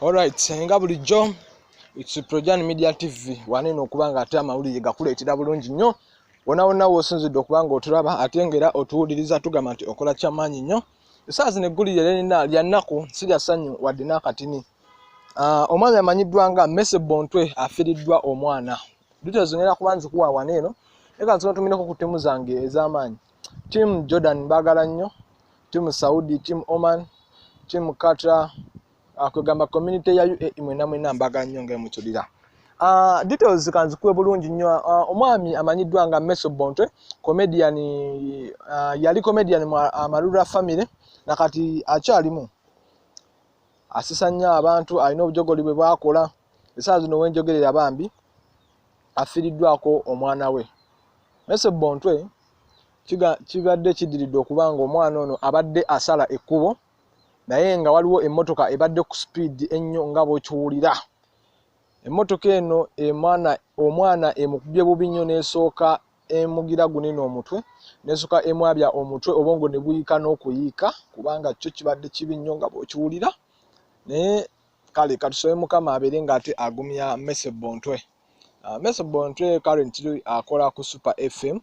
Alright, nga bulijjo it's Projan Media TV wanene okubanga ate amawulire gakuleetera bulungi nnyo wona wosinzidde okubanga otulaba ate ngera otuwuliriza tugamba nti okola kyamaanyi nnyo. Essaawa zino eggulire lya nnaku si lya ssanyu wadde n'akatini. Omwami amanyiddwa nga Messi Bontwe afiiriddwa omwana. Details ngenda kuba nzikuwa wano eno naye ka nsooka tumineko ku ttiimu zange ez'amaanyi. Team Jordan baagala nnyo, Team Saudi, Team Oman, Team Qatar, kwegamba community ya UAE mwena mbaagala nnyo ng'emukyulira. Details kanzikuwe bulungi nnyo. Omwami amanyiddwa nga Messi Bontwe comedian, yali comedian mu Amalula family nakati akyalimu. Asisa nnyo abantu, alina obujogoli bwe bwakola. Essaawa zino wenjogerera bambi afiiriddwako omwana we. Messi Bontwe kibadde kidiridde okubanga omwana ono abadde asala ekkubo naye nga waliwo emmotoka ebadde ku speed ennyo nga bw'okiwulira. Emmotoka eno omwana emukubye bubi nnyo n'esooka emugira gunene omutwe n'esooka emwabya omutwe obwongo ne buyiika n'okuyiika kubanga kyo kibadde kibi nnyo nga bw'okiwulira. Naye kale katusobe Mukama abeere ng'ate agumya Messi Bontwe. Messi Bontwe currently akola ku Super FM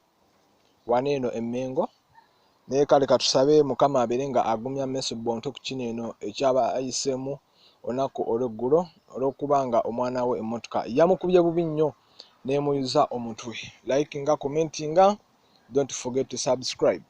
wano eno e Mengo. Naye kale katusabe Mukama abeere nga agumya Messi Bontwe ku kino eno ekyaba ayiseemu olunaku olw'eggulo olw'okubanga omwana we emmotoka yamukubye bubi nnyo n'emuyuza omutwe. Likinga, commentinga, don't forget to subscribe.